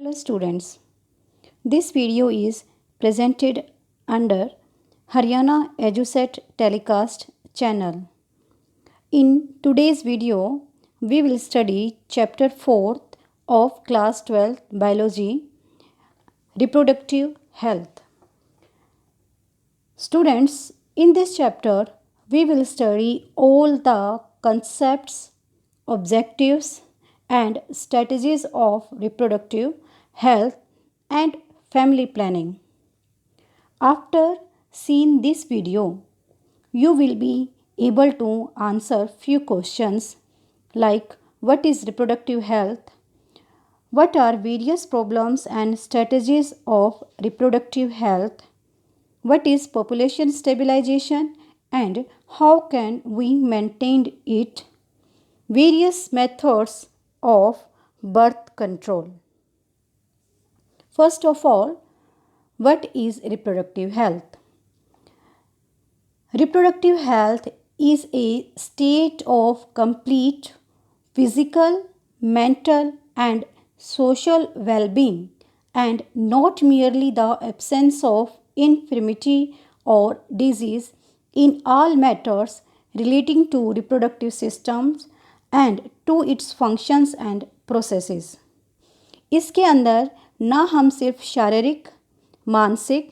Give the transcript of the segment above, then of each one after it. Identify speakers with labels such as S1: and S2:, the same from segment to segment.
S1: Hello students, this video is presented under Haryana EduSet Telecast channel. In today's video, we will study chapter 4 of class 12 biology, reproductive health. Students, in this chapter, we will study all the concepts, objectives, and strategies of reproductive health and family planning. After seeing this video, you will be able to answer few questions like what is reproductive health, what are various problems and strategies of reproductive health, what is population stabilization and how can we maintain it, various methods of birth control. First of all, what is reproductive health? Reproductive health is a state of complete physical, mental, and social well-being, and not merely the absence of infirmity or disease in all matters relating to reproductive systems and to its functions and processes. इसके अंदर ना हम सिर्फ शारीरिक, मानसिक,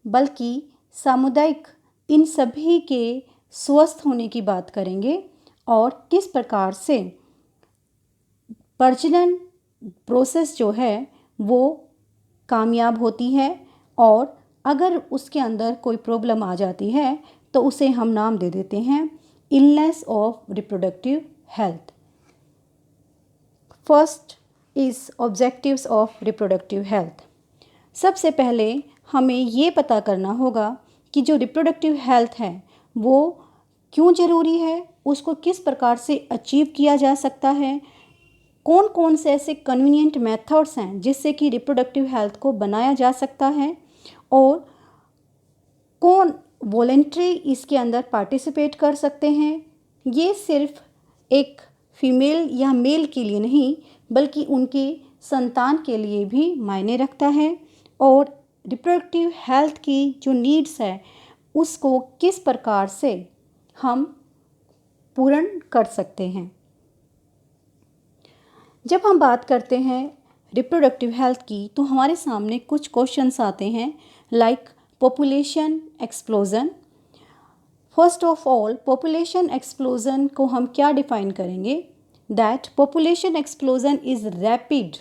S1: बल्कि सामुदायिक इन सभी के स्वस्थ होने की बात करेंगे और किस प्रकार से प्रजनन प्रोसेस जो है वो कामयाब होती है और अगर उसके अंदर कोई प्रॉब्लम आ जाती है तो उसे हम नाम दे देते हैं illness of reproductive health. First is objectives of reproductive health. सबसे पहले हमें ये पता करना होगा कि जो रिप्रोडक्टिव हेल्थ है वो क्यों ज़रूरी है, उसको किस प्रकार से अचीव किया जा सकता है, कौन कौन से ऐसे कन्वीनियंट मेथड्स हैं जिससे कि रिप्रोडक्टिव हेल्थ को बनाया जा सकता है और कौन वॉलेंट्री इसके अंदर पार्टिसिपेट कर सकते हैं. ये सिर्फ एक फीमेल या मेल के लिए नहीं बल्कि उनके संतान के लिए भी मायने रखता है और रिप्रोडक्टिव हेल्थ की जो नीड्स है उसको किस प्रकार से हम पूर्ण कर सकते हैं. जब हम बात करते हैं रिप्रोडक्टिव हेल्थ की तो हमारे सामने कुछ क्वेश्चंस आते हैं like population explosion. First of all population explosion को हम क्या डिफाइन करेंगे? That population explosion is rapid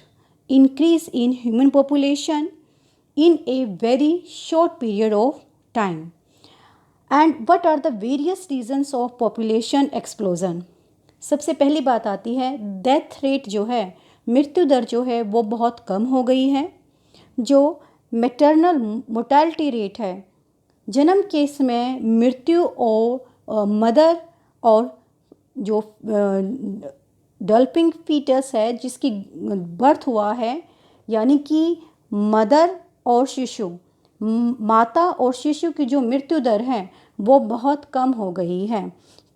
S1: increase in human population in a very short period of time. And what are the various reasons of population explosion? सबसे पहली बात आती है death rate जो है, मृत्यु दर जो है वो बहुत कम हो गई है. जो मैटरनल मोर्टालिटी रेट है, जन्म के समय मृत्यु और मदर और जो डेवलपिंग फीटस है जिसकी बर्थ हुआ है यानी कि मदर और शिशु, माता और शिशु की जो मृत्यु दर है वो बहुत कम हो गई है.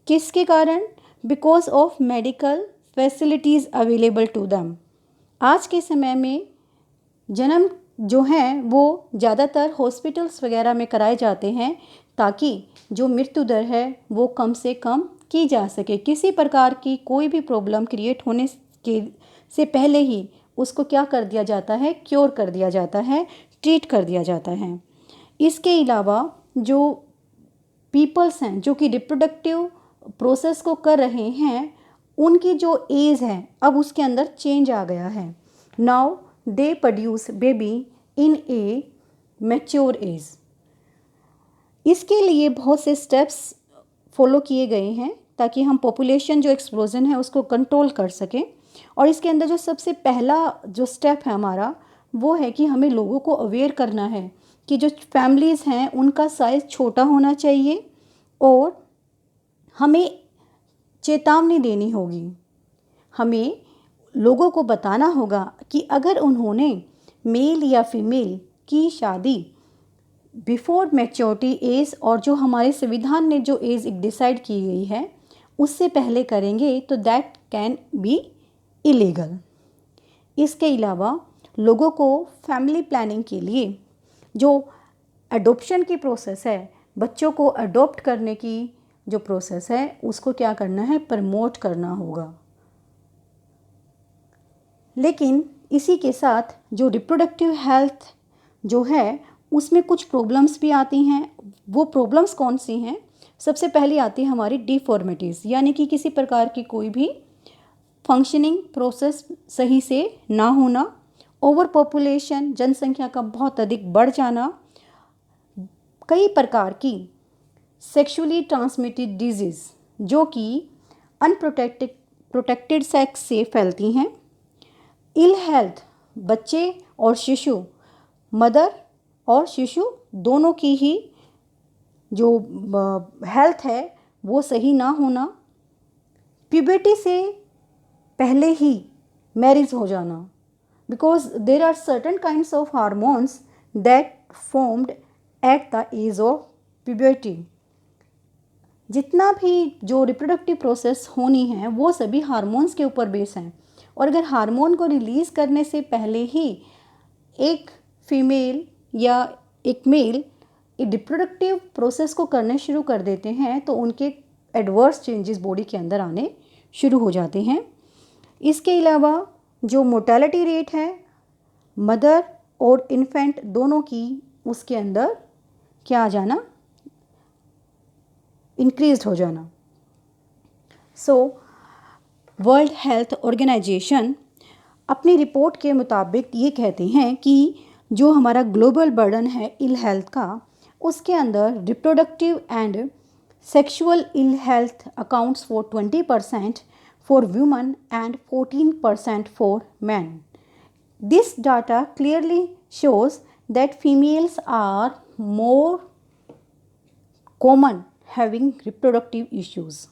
S1: किसके कारण? Because of medical facilities available to them. आज के समय में जन्म जो हैं वो ज़्यादातर हॉस्पिटल्स वगैरह में कराए जाते हैं ताकि जो मृत्यु दर है वो कम से कम की जा सके. किसी प्रकार की कोई भी प्रॉब्लम क्रिएट होने के से पहले ही उसको क्या कर दिया जाता है? क्योर कर दिया जाता है, ट्रीट कर दिया जाता है. इसके अलावा जो पीपल्स हैं जो कि रिप्रोडक्टिव प्रोसेस को कर रहे हैं उनकी जो एज है अब उसके अंदर चेंज आ गया है. Now they produce baby in A mature age. इसके लिए बहुत से स्टेप्स फॉलो किए गए हैं ताकि हम पॉपुलेशन जो एक्सप्लोजन है उसको कंट्रोल कर सकें. और इसके अंदर जो सबसे पहला जो स्टेप है हमारा वो है कि हमें लोगों को अवेयर करना है कि जो फैमिलीज़ हैं उनका साइज़ छोटा होना चाहिए और हमें चेतावनी देनी होगी. हमें लोगों को बताना होगा कि अगर उन्होंने मेल या फीमेल की शादी बिफोर मैच्योरिटी एज और जो हमारे संविधान ने जो एज डिसाइड की गई है उससे पहले करेंगे तो दैट कैन बी इलीगल. इसके अलावा लोगों को फैमिली प्लानिंग के लिए जो एडॉप्शन की प्रोसेस है, बच्चों को अडॉप्ट करने की जो प्रोसेस है, उसको क्या करना है, प्रमोट करना होगा। लेकिन इसी के साथ जो रिप्रोडक्टिव हेल्थ जो है उसमें कुछ प्रॉब्लम्स भी आती हैं। वो प्रॉब्लम्स कौन सी हैं? सबसे पहली आती है हमारी डिफॉर्मिटीज़, यानी कि किसी प्रकार की कोई भी फंक्शनिंग प्रोसेस सही से ना होना, ओवर पॉपुलेशन, जनसंख्या का बहुत अधिक बढ़ जाना, कई प्रकार की सेक्सुअली ट्रांसमिटेड डिजीज़ जो कि प्रोटेक्टेड सेक्स से फैलती हैं, इल हेल्थ, बच्चे और शिशु, मदर और शिशु दोनों की ही जो हेल्थ है वो सही ना होना, प्यूबर्टी से पहले ही मैरिज हो जाना, because there are certain kinds of hormones that formed at the age of puberty. जितना भी जो रिप्रोडक्टिव प्रोसेस होनी है वो सभी हार्मोन्स के ऊपर बेस हैं, और अगर हार्मोन को रिलीज़ करने से पहले ही एक फीमेल या एक मेल रिप्रोडक्टिव प्रोसेस को करने शुरू कर देते हैं तो उनके एडवर्स चेंजेस बॉडी के अंदर आने शुरू हो जाते हैं। इसके अलावा जो मोर्टेलिटी रेट है मदर और इन्फेंट दोनों की, उसके अंदर क्या आ जाना, इंक्रीज हो जाना। सो वर्ल्ड हेल्थ ऑर्गेनाइजेशन अपनी रिपोर्ट के मुताबिक ये कहते हैं कि जो हमारा ग्लोबल बर्डन है इल हेल्थ का, उसके अंदर reproductive and sexual ill health accounts for 20% for women and 14% for man. This data clearly shows that females are more common having reproductive issues.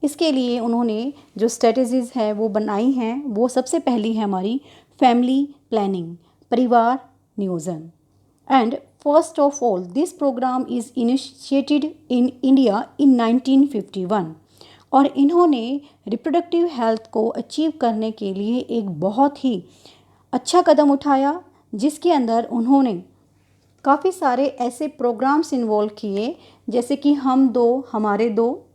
S1: इसके लिए उन्होंने जो स्ट्रेटजीज़ है वो बनाई हैं, वो सबसे पहली है हमारी फैमिली प्लानिंग, परिवार नियोजन। And first of all this program is initiated in India in 1951, और इन्होंने रिप्रोडक्टिव हेल्थ को अचीव करने के लिए एक बहुत ही अच्छा कदम उठाया, जिसके अंदर उन्होंने काफ़ी सारे ऐसे प्रोग्राम्स इन्वॉल्व किए, जैसे कि हम दो हमारे दो,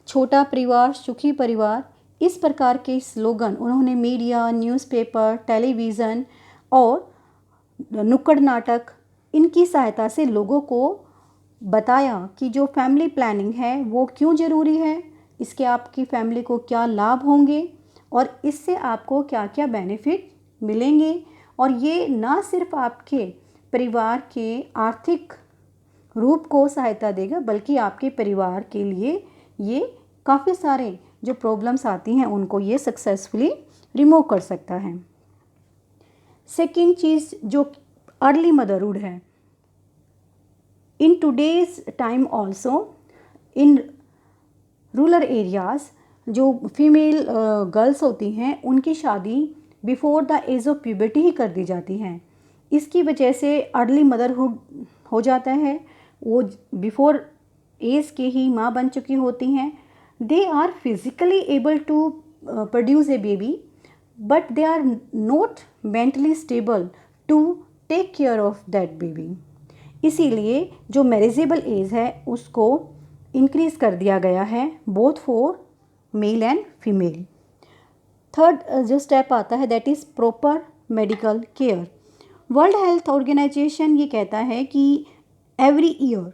S1: छोटा परिवार सुखी परिवार। इस प्रकार के स्लोगन उन्होंने मीडिया, न्यूज़पेपर, टेलीविज़न और नुक्कड़ नाटक, इनकी सहायता से लोगों को बताया कि जो फैमिली प्लानिंग है वो क्यों ज़रूरी है, इसके आपकी फैमिली को क्या लाभ होंगे और इससे आपको क्या क्या बेनिफिट मिलेंगे। और ये ना सिर्फ आपके परिवार के आर्थिक रूप को सहायता देगा, बल्कि आपके परिवार के लिए ये काफ़ी सारे जो प्रॉब्लम्स आती हैं उनको ये सक्सेसफुली रिमूव कर सकता है। सेकेंड चीज़ जो अर्ली मदरहुड है, in today's time also in rural areas जो फीमेल गर्ल्स होती हैं उनकी शादी before the age of puberty ही कर दी जाती हैं। इसकी वजह से अर्ली मदरहुड हो जाता है, वो बिफोर एज के ही माँ बन चुकी होती हैं। They are physically able to produce a baby, but they are not mentally stable to take care of that baby. इसीलिए जो मैरिजेबल एज है उसको इंक्रीज़ कर दिया गया है, both for male and female. Third जो स्टेप आता है that is proper medical care. World health organization ये कहता है कि every year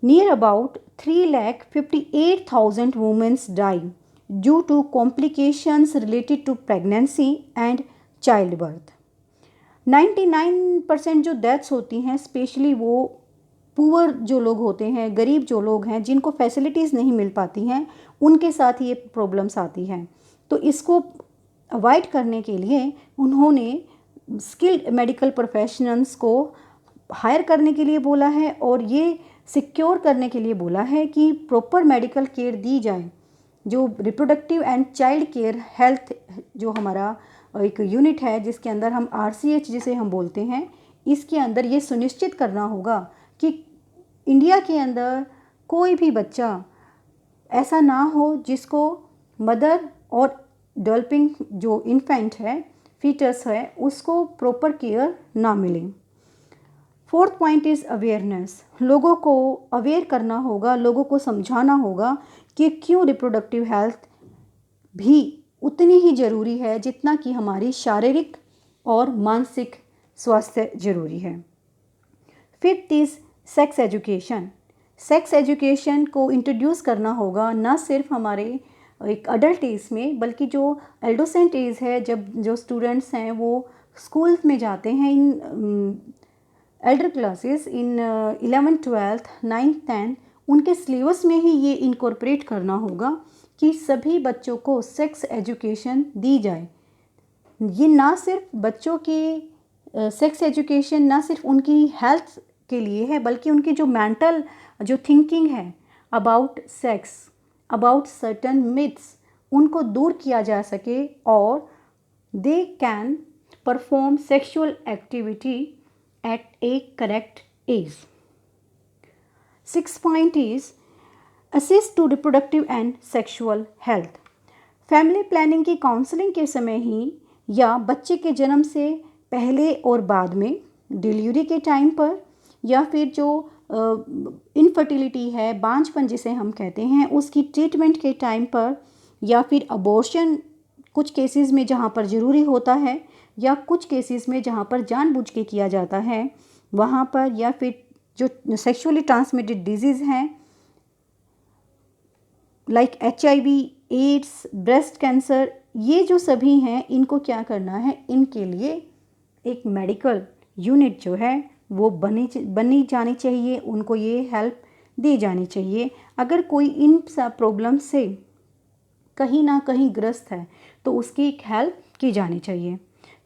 S1: near about 3,58,000 women die due to complications related to pregnancy and childbirth. 99% जो डेथ्स होती हैं स्पेशली वो पुअर जो लोग होते हैं, गरीब जो लोग हैं जिनको फैसिलिटीज़ नहीं मिल पाती हैं, उनके साथ ये प्रॉब्लम्स आती हैं। तो इसको अवॉइड करने के लिए उन्होंने स्किल्ड मेडिकल प्रोफेशनल्स को हायर करने के लिए बोला है और ये सिक्योर करने के लिए बोला है कि प्रॉपर मेडिकल केयर दी जाए। जो reproductive and child care health जो हमारा एक यूनिट है जिसके अंदर हम RCH जिसे हम बोलते हैं, इसके अंदर ये सुनिश्चित करना होगा कि इंडिया के अंदर कोई भी बच्चा ऐसा ना हो जिसको मदर और डेवलपिंग जो इन्फेंट है, फीटस है, उसको प्रॉपर केयर ना मिले। Fourth point is awareness. लोगों को अवेयर करना होगा, लोगों को समझाना होगा कि क्यों रिप्रोडक्टिव हेल्थ भी उतनी ही ज़रूरी है जितना कि हमारी शारीरिक और मानसिक स्वास्थ्य ज़रूरी है। Fifth is sex education. Sex education को इंट्रोड्यूस करना होगा ना सिर्फ हमारे एक अडल्ट एज में, बल्कि जो एडोसेंट एज है, जब जो स्टूडेंट्स हैं वो स्कूल में जाते हैं, इन एल्डर क्लासेस, इन 11th 12th 9th 10th, उनके सिलेबस में ही ये इनकॉर्पोरेट करना होगा कि सभी बच्चों को सेक्स एजुकेशन दी जाए। ये ना सिर्फ बच्चों की सेक्स एजुकेशन ना सिर्फ उनकी हेल्थ के लिए है, बल्कि उनकी जो मेंटल जो थिंकिंग है about sex, about certain myths, उनको दूर किया जा सके और they can perform sexual activity at a correct age. Six point is assist to reproductive and sexual health. Family planning की काउंसलिंग के समय ही या बच्चे के जन्म से पहले और बाद में, डिलीवरी के टाइम पर, या फिर जो इनफर्टिलिटी है, बांझपन जिसे हम कहते हैं, उसकी ट्रीटमेंट के टाइम पर, या फिर अबॉर्शन कुछ केसेस में जहाँ पर ज़रूरी होता है, या कुछ केसेस में जहाँ पर जानबूझ के किया जाता है वहाँ पर, या फिर जो सेक्सुअली ट्रांसमिटेड डिजीज़ हैं like HIV, AIDS, breast cancer, ये जो सभी हैं, इनको क्या करना है, इनके लिए एक मेडिकल यूनिट जो है वो बनी जानी चाहिए, उनको ये हेल्प दी जानी चाहिए। अगर कोई इन सब प्रॉब्लम से कहीं ना कहीं ग्रस्त है तो उसकी एक हेल्प की जानी चाहिए।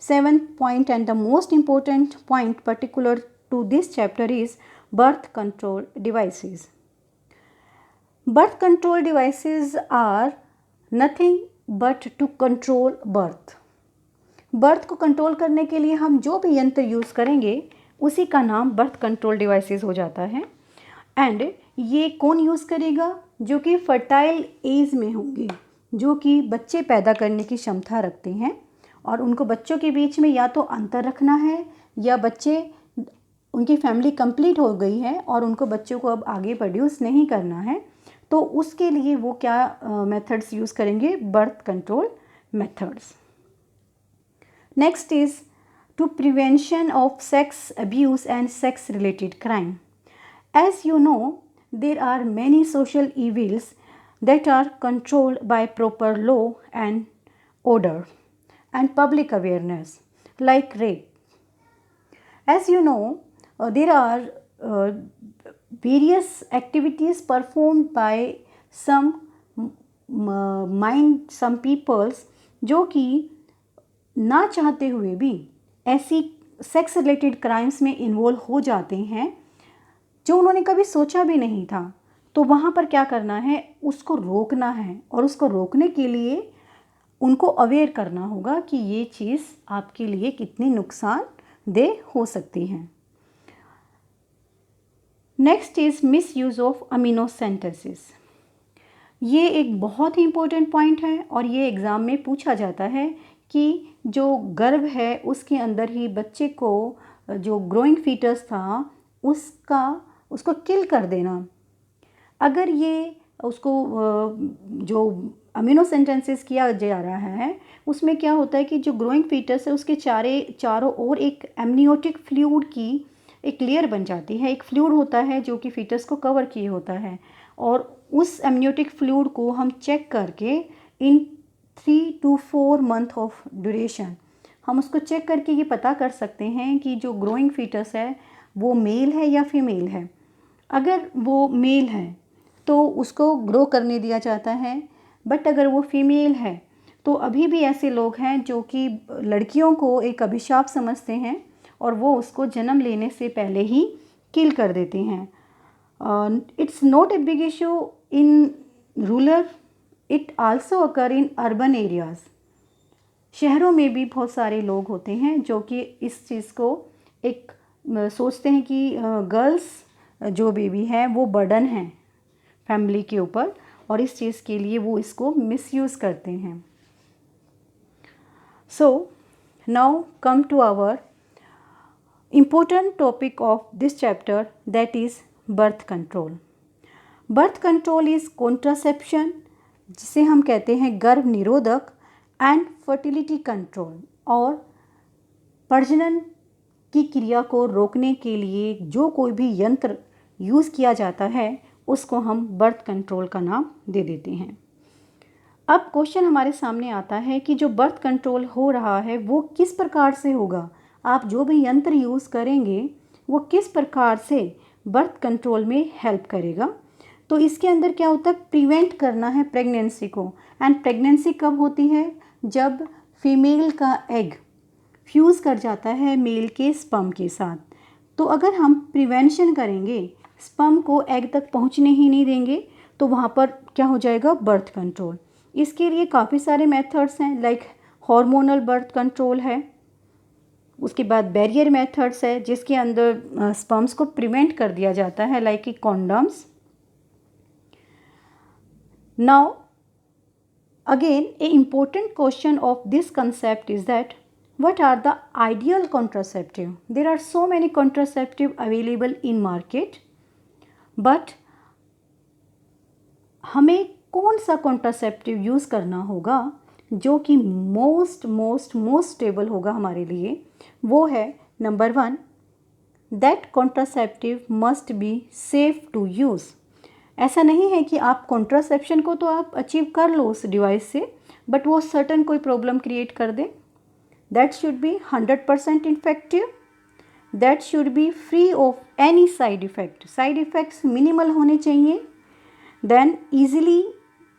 S1: Seventh point and the most important point particular to this chapter is birth control devices. Birth control devices are nothing but to control birth. Birth को कंट्रोल करने के लिए हम जो भी यंत्र यूज़ करेंगे उसी का नाम बर्थ कंट्रोल डिवाइसेस हो जाता है। एंड ये कौन यूज़ करेगा? जो कि फर्टाइल एज में होंगे, जो कि बच्चे पैदा करने की क्षमता रखते हैं, और उनको बच्चों के बीच में या तो अंतर रखना है, या बच्चे उनकी फैमिली कंप्लीट हो गई है और उनको बच्चों को अब आगे प्रोड्यूस नहीं करना है, तो उसके लिए वो क्या मेथड्स यूज़ करेंगे? Birth control methods. Next is to prevention of sex abuse and sex related crime. As you know, there are many social evils that are controlled by proper law and order and public awareness, like rape. As you know, there are various activities performed by some some peoples जो कि ना चाहते हुए भी ऐसी sex related crimes में involve हो जाते हैं जो उन्होंने कभी सोचा भी नहीं था। तो वहाँ पर क्या करना है? उसको रोकना है, और उसको रोकने के लिए उनको अवेयर करना होगा कि ये चीज़ आपके लिए कितनी नुकसानदेह हो सकती है। Next is misuse of amniocentesis. ये एक बहुत ही इम्पोर्टेंट पॉइंट है, और ये एग्ज़ाम में पूछा जाता है कि जो गर्भ है उसके अंदर ही बच्चे को जो ग्रोइंग फीटस था उसको किल कर देना। अगर ये उसको जो अमीनोसेंटेसिस किया जा रहा है उसमें क्या होता है कि जो ग्रोइंग फीटस है उसके चारों ओर एक एमनियोटिक फ्लूइड की एक लेयर बन जाती है। एक फ्लूइड होता है जो कि फीटस को कवर किए होता है, और उस एमनियोटिक फ्लूइड को हम चेक करके इन 3 to 4 month ऑफ ड्यूरेशन हम उसको चेक करके ये पता कर सकते हैं कि जो ग्रोइंग फीटस है वो मेल है या फीमेल है। अगर वो मेल है तो उसको ग्रो करने दिया जाता है, बट अगर वो फीमेल है तो अभी भी ऐसे लोग हैं जो कि लड़कियों को एक अभिशाप समझते हैं और वो उसको जन्म लेने से पहले ही किल कर देते हैं। It's not a big issue in rural, it also occur in urban areas. शहरों में भी बहुत सारे लोग होते हैं जो कि इस चीज़ को एक सोचते हैं कि गर्ल्स जो बेबी है वो बर्डन है फैमिली के ऊपर, और इस चीज़ के लिए वो इसको मिसयूज़ करते हैं। So now come to our important topic of this chapter, that is birth control. Birth control is contraception, जिसे हम कहते हैं गर्भ निरोधक, एंड फर्टिलिटी कंट्रोल, और प्रजनन की क्रिया को रोकने के लिए जो कोई भी यंत्र यूज़ किया जाता है उसको हम बर्थ कंट्रोल का नाम दे देते हैं। अब क्वेश्चन हमारे सामने आता है कि जो बर्थ कंट्रोल हो रहा है वो किस प्रकार से होगा। आप जो भी यंत्र यूज़ करेंगे वो किस प्रकार से बर्थ कंट्रोल में हेल्प करेगा। तो इसके अंदर क्या होता है, प्रिवेंट करना है प्रेगनेंसी को। एंड प्रेगनेंसी कब होती है, जब फीमेल का एग फ्यूज़ कर जाता है मेल के स्पर्म के साथ। तो अगर हम प्रिवेंशन करेंगे, स्पर्म को एग तक पहुंचने ही नहीं देंगे, तो वहाँ पर क्या हो जाएगा, बर्थ कंट्रोल। इसके लिए काफ़ी सारे मेथड्स हैं, लाइक हार्मोनल बर्थ कंट्रोल है, उसके बाद बैरियर मेथड्स है जिसके अंदर स्पर्म्स को प्रिवेंट कर दिया जाता है, लाइक कि condoms. Now again a important question of this concept is that what are the ideal contraceptive? There are so many contraceptive available in market, but हमें कौन सा कॉन्ट्रासेप्टिव यूज़ करना होगा जो कि मोस्ट स्टेबल होगा हमारे लिए। वो है number 1, that contraceptive must be safe to use. ऐसा नहीं है कि आप कॉन्ट्रासेप्शन को तो आप अचीव कर लो उस डिवाइस से, बट वो सर्टन कोई प्रॉब्लम क्रिएट कर दे। That should be 100% effective, that should be free of any side effect, side effects minimal होने चाहिए। देन ईजिली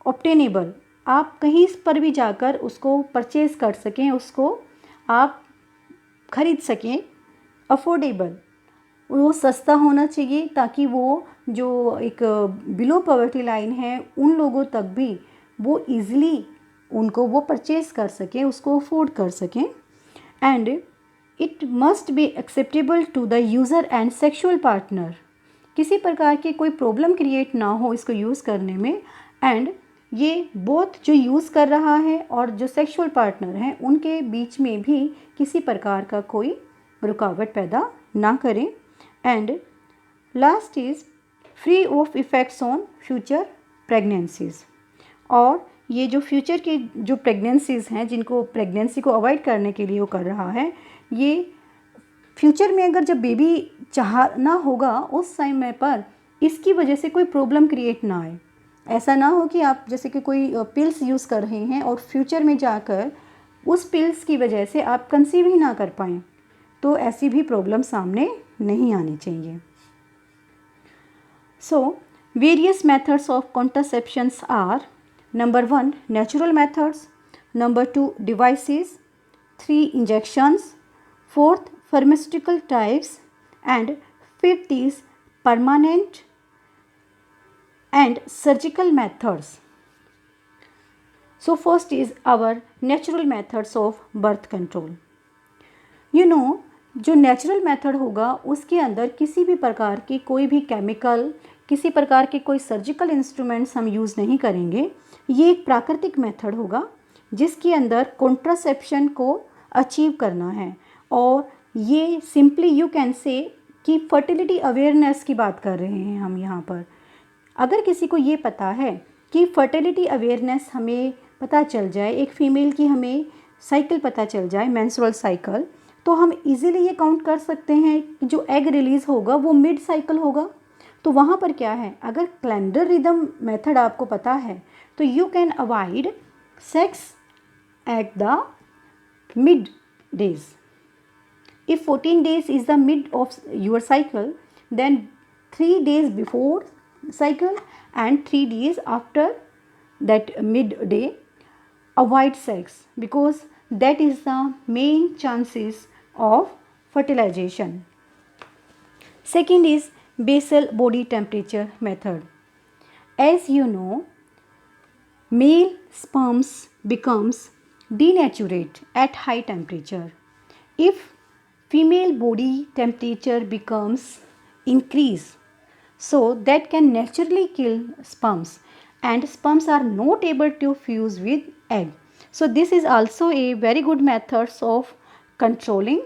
S1: ऑब्टेनेबल, आप कहीं पर भी जाकर उसको परचेज कर सकें, उसको आप खरीद सकें। अफोर्डेबल, वो सस्ता होना चाहिए ताकि वो जो एक बिलो पॉवर्टी लाइन है उन लोगों तक भी वो ईज़िली उनको वो परचेज़ कर सकें, उसको अफोर्ड कर सकें। And it must be acceptable to the user and sexual partner, किसी प्रकार की कोई प्रॉब्लम क्रिएट ना हो इसको यूज़ करने में। एंड ये बोथ जो यूज़ कर रहा है और जो सेक्सुअल पार्टनर हैं उनके बीच में भी किसी प्रकार का कोई रुकावट पैदा ना करें। And last is free of effects on future pregnancies. और ये जो फ्यूचर की जो प्रेगनेंसीज़ हैं जिनको प्रेगनेंसी को अवॉइड करने के लिए वो कर रहा है, ये फ्यूचर में अगर जब बेबी चाहना होगा उस समय पर इसकी वजह से कोई प्रॉब्लम क्रिएट ना आए। ऐसा ना हो कि आप जैसे कि कोई पिल्स यूज़ कर रहे हैं और फ्यूचर में जाकर उस पिल्स की वजह से आप कंसीव ही ना कर पाएँ, तो ऐसी भी प्रॉब्लम सामने नहीं आनी चाहिए। So various methods of contraceptions are, number 1 natural methods, number 2 devices, 3 injections, 4th pharmaceutical types, and 5th is permanent and surgical methods. So first is our natural methods of birth control. You know, जो natural method होगा उसके अंदर किसी भी प्रकार की कोई भी केमिकल, किसी प्रकार के कोई सर्जिकल इंस्ट्रूमेंट्स हम यूज़ नहीं करेंगे। ये एक प्राकृतिक मेथड होगा जिसके अंदर कॉन्ट्रासेप्शन को अचीव करना है। और ये सिंपली यू कैन से कि फर्टिलिटी अवेयरनेस की बात कर रहे हैं हम यहाँ पर। अगर किसी को ये पता है कि फर्टिलिटी अवेयरनेस हमें पता चल जाए, एक फ़ीमेल की हमें साइकिल पता चल जाए, मेंस्ट्रुअल साइकिल, तो हम इजीली ये काउंट कर सकते हैं कि जो एग रिलीज़ होगा वो मिड साइकिल होगा। तो वहाँ पर क्या है, अगर कैलेंडर रिदम मेथड आपको पता है तो you can avoid sex at the mid days. If 14 days is the mid of your cycle, then 3 days before cycle and 3 days after that midday, avoid sex, because that is the main chances of fertilization. Second is basal body temperature method. As you know, male sperms becomes denaturate at high temperature. If female body temperature becomes increase, so that can naturally kill sperms, and sperms are not able to fuse with egg. So this is also a very good methods of controlling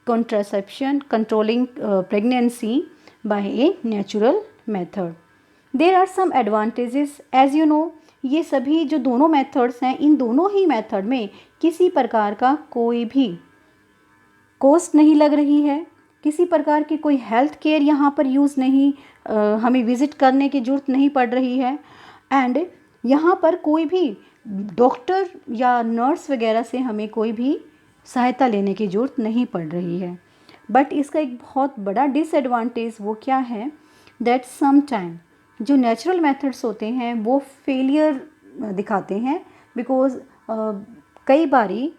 S1: contraception, controlling pregnancy by a natural method. There are some advantages, as you know, ये सभी जो दोनों methods हैं, इन दोनों ही method में किसी प्रकार का कोई भी कॉस्ट नहीं लग रही है, किसी प्रकार की कोई हेल्थ केयर यहाँ पर यूज़ नहीं, हमें विज़िट करने की ज़रूरत नहीं पड़ रही है, एंड यहाँ पर कोई भी डॉक्टर या नर्स वगैरह से हमें कोई भी सहायता लेने की ज़रूरत नहीं पड़ रही है. बट इसका एक बहुत बड़ा डिसएडवांटेज वो क्या है, दैट सम टाइम जो नेचुरल मेथड्स होते हैं वो फेलियर दिखाते हैं, बिकॉज कई बारी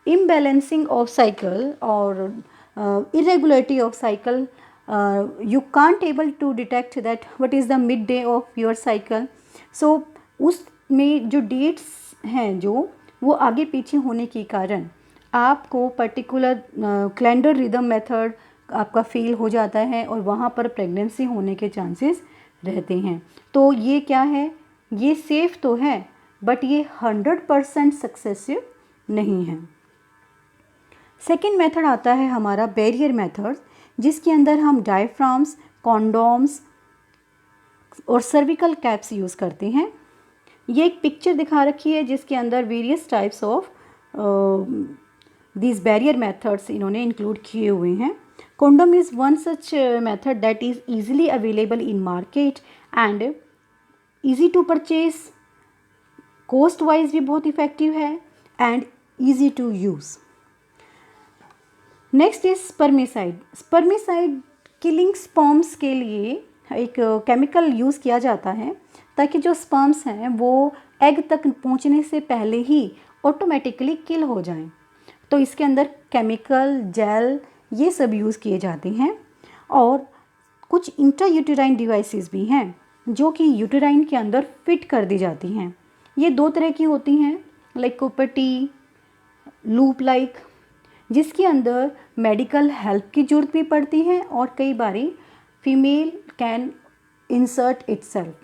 S1: इम्बैलेंसिंग ऑफ साइकिल और irregularity of cycle, you can't able to detect that what is the midday of your cycle. So उसमें जो डेट्स हैं जो वो आगे पीछे होने के कारण आपको पर्टिकुलर कैलेंडर रिदम मेथड आपका फेल हो जाता है और वहाँ पर प्रेगनेंसी होने के चांसेस रहते हैं. तो ये क्या है, ये सेफ़ तो है बट ये 100% सक्सेसिव नहीं है. सेकेंड मेथड आता है हमारा बैरियर मेथड, जिसके अंदर हम डायफ्राम्स, कॉन्डोम्स और सर्विकल कैप्स यूज़ करते हैं. ये एक पिक्चर दिखा रखी है जिसके अंदर various types of these barrier methods इन्होंने इंक्लूड किए हुए हैं. Condom is one such method that is easily available in market and easy to purchase, cost wise भी बहुत इफ़ेक्टिव है and easy to use. Next is spermicide. Spermicide killing sperms के लिए एक केमिकल यूज़ किया जाता है ताकि जो स्पर्म्स हैं वो एग तक पहुंचने से पहले ही ऑटोमेटिकली किल हो जाएं. तो इसके अंदर केमिकल, जेल ये सब यूज़ किए जाते हैं. और कुछ इंट्रायूटेराइन डिवाइसेस भी हैं जो कि यूटेराइन के अंदर फिट कर दी जाती हैं. ये दो तरह की होती हैं, लाइक कोपर्टी, लूप लाइक, जिसके अंदर मेडिकल हेल्प की ज़रूरत भी पड़ती है और कई बारी female can insert itself.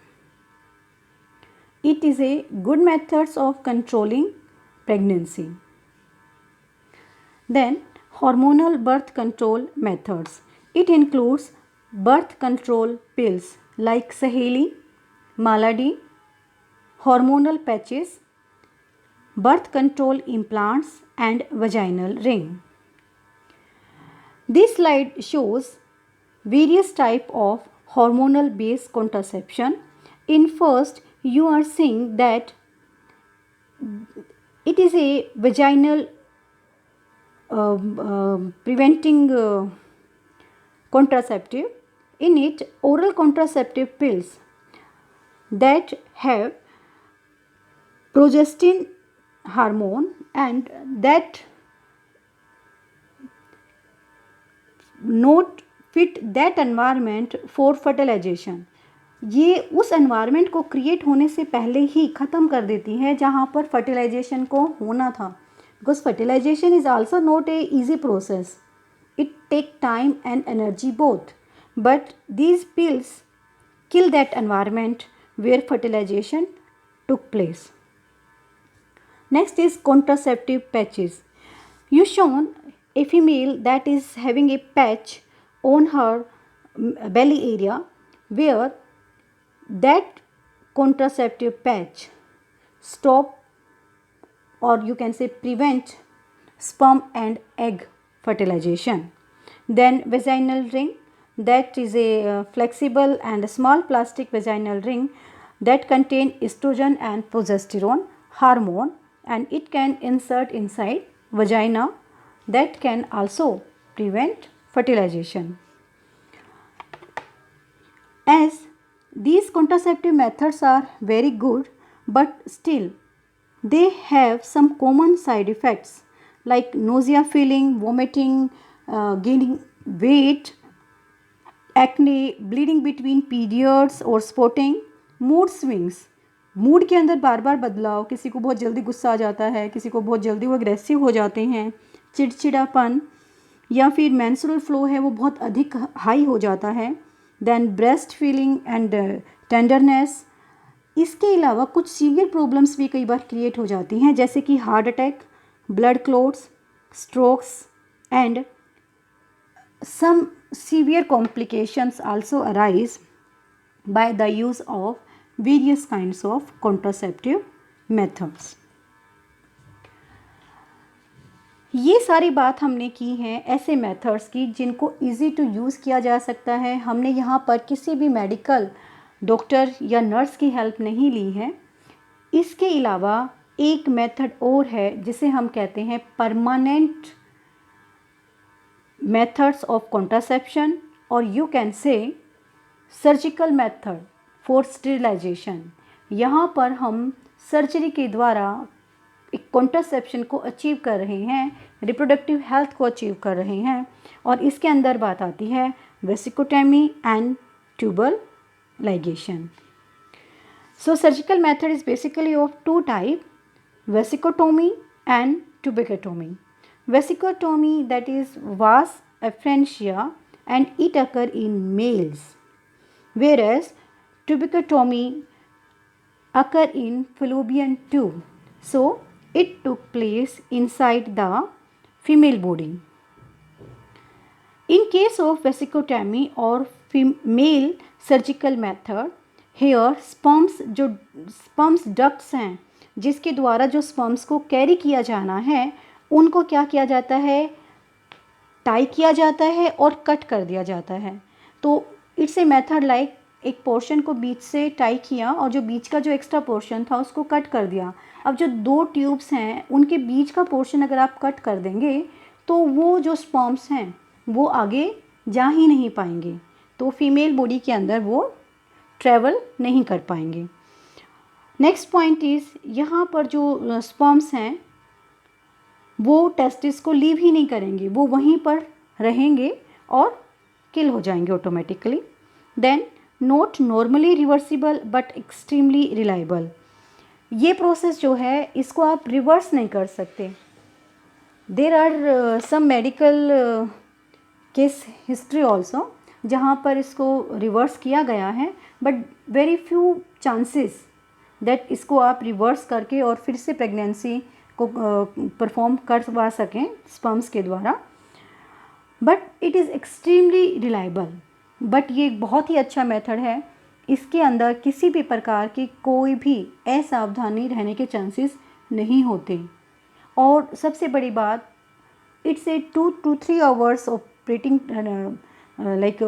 S1: It is a good methods of controlling pregnancy. Then hormonal birth control methods. It includes birth control pills like Saheli, Malady, hormonal patches, birth control implants and vaginal ring. This slide shows various type of hormonal based contraception. In first you are seeing that it is a vaginal preventing contraceptive. In it, oral contraceptive pills that have progestin hormone and that not fit that environment for fertilization. ये उस environment को create होने से पहले ही ख़त्म कर देती हैं जहाँ पर फर्टिलाइजेशन को होना था. Because fertilization is also not a easy process. It take time and energy both. But these pills kill that environment where fertilization took place. Next is contraceptive patches. You shown a female that is having a patch on her belly area where that contraceptive patch stop or you can say prevent sperm and egg fertilization. Then vaginal ring, that is a flexible and small plastic vaginal ring that contain estrogen and progesterone hormone and it can insert inside vagina that can also prevent fertilization. As these contraceptive methods are very good but still they have some common side effects like nausea feeling, vomiting, gaining weight, acne, bleeding between periods or spotting, mood swings. Mood के अंदर बार बार बदलाव, किसी को बहुत जल्दी गुस्सा आ जाता है, किसी को बहुत जल्दी वो अग्रेसिव हो जाते हैं, चिड़चिड़ापन, या फिर मेंस्ट्रुअल फ्लो है वो बहुत अधिक हाई हो जाता है. Then breast feeling and tenderness, इसके अलावा कुछ सीवियर प्रॉब्लम्स भी कई बार क्रिएट हो जाती हैं, जैसे कि heart attack, blood clots, strokes and some severe complications also arise by the use of various kinds of contraceptive methods. ये सारी बात हमने की है ऐसे मेथड्स की जिनको इजी टू यूज़ किया जा सकता है। हमने यहाँ पर किसी भी मेडिकल डॉक्टर या नर्स की हेल्प नहीं ली है। इसके अलावा एक मेथड और है जिसे हम कहते हैं परमानेंट मेथड्स ऑफ कॉन्ट्रासेप्शन, और you can say surgical method for sterilization. यहाँ पर हम सर्जरी के द्वारा एक कॉन्ट्रासेप्शन को अचीव कर रहे हैं, रिप्रोडक्टिव हेल्थ को अचीव कर रहे हैं, और इसके अंदर बात आती है vesicotomy and tubal ligation. So surgical method is basically of two type, vesicotomy and tubectomy. Vesicotomy, that is vas efferentia, and it occur in males, whereas tuberculotomy occur in fallopian tube. So it took place inside the female body. In case of vesicotomy or female surgical method, here sperms ducts हैं जिसके द्वारा जो sperms को carry किया जाना है उनको क्या किया जाता है, टाई किया जाता है और कट कर दिया जाता है। तो इट्स ए मेथड लाइक एक पोर्शन को बीच से टाई किया और जो बीच का जो एक्स्ट्रा पोर्शन था उसको कट कर दिया। अब जो दो ट्यूब्स हैं उनके बीच का पोर्शन अगर आप कट कर देंगे तो वो जो स्पर्म्स हैं वो आगे जा ही नहीं पाएंगे, तो फीमेल बॉडी के अंदर वो ट्रैवल नहीं कर पाएंगे। नेक्स्ट पॉइंट इज़, यहाँ पर जो स्पर्म्स हैं वो टेस्टिस को लीव ही नहीं करेंगे, वो वहीं पर रहेंगे और किल हो जाएंगे automatically. Then not normally reversible but extremely reliable. ये प्रोसेस जो है इसको आप रिवर्स नहीं कर सकते। There are some medical case history also जहाँ पर इसको रिवर्स किया गया है, but very few chances that इसको आप रिवर्स करके और फिर से प्रेगनेंसी को परफॉर्म करवा सकें स्पर्म्स के द्वारा, but it is extremely reliable. But ये एक बहुत ही अच्छा मेथड है, इसके अंदर किसी भी प्रकार की कोई भी असावधानी रहने के चांसेस नहीं होते। और सबसे बड़ी बात, it's a 2 to 3 hours operating like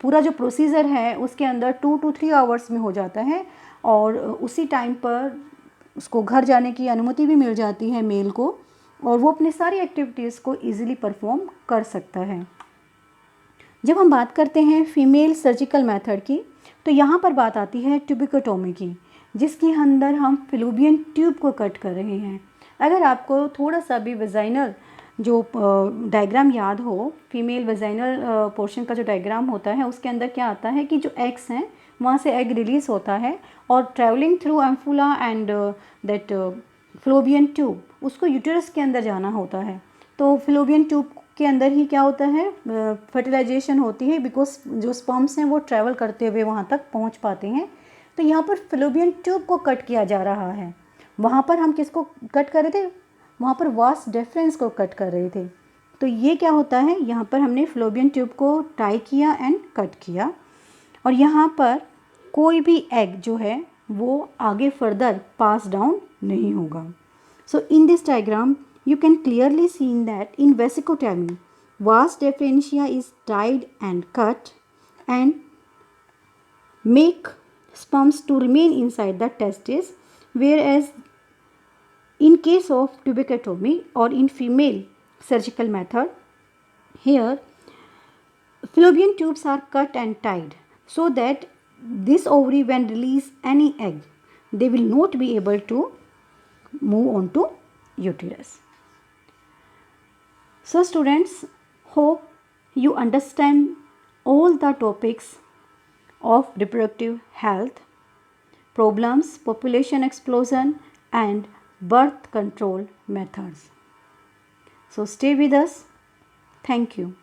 S1: पूरा जो प्रोसीजर है उसके अंदर 2 to 3 आवर्स में हो जाता है, और उसी टाइम पर उसको घर जाने की अनुमति भी मिल जाती है मेल को, और वो अपनी सारी एक्टिविटीज़ को इजीली परफॉर्म कर सकता है। जब हम बात करते हैं फीमेल सर्जिकल मेथड की, तो यहाँ पर बात आती है ट्यूबिकोटोमी की, जिसके अंदर हम फेलोपियन ट्यूब को कट कर रहे हैं। अगर आपको थोड़ा सा भी वेजाइनल जो डायग्राम याद हो, फीमेल वेजाइनल पोर्शन का जो डायग्राम होता है उसके अंदर क्या आता है कि जो एग्स हैं वहाँ से एग रिलीज़ होता है और travelling through ampulla and that fallopian tube उसको यूटेरस के अंदर जाना होता है। तो फेलोपियन ट्यूब के अंदर ही क्या होता है, फर्टिलाइजेशन होती है, बिकॉज जो स्पर्म्स हैं वो ट्रैवल करते हुए वहाँ तक पहुँच पाते हैं। तो यहाँ पर फेलोपियन ट्यूब को कट किया जा रहा है। वहाँ पर हम किसको कट कर रहे थे, वहाँ पर वास डेफरेंस को कट कर रहे थे। तो ये क्या होता है, यहाँ पर हमने फेलोपियन ट्यूब को टाई किया एंड कट किया, और यहाँ पर कोई भी एग जो है वो आगे फर्दर पास डाउन नहीं होगा। So in this diagram you can clearly see that in vesicotomy, vas deferentia is tied and cut and make sperms to remain inside the testis, whereas in case of tuberculotomy or in female surgical method, here fallopian tubes are cut and tied so that this ovary when release any egg, they will not be able to move on to uterus. So students, hope you understand all the topics of reproductive health, problems, population explosion and birth control methods. So stay with us. Thank you.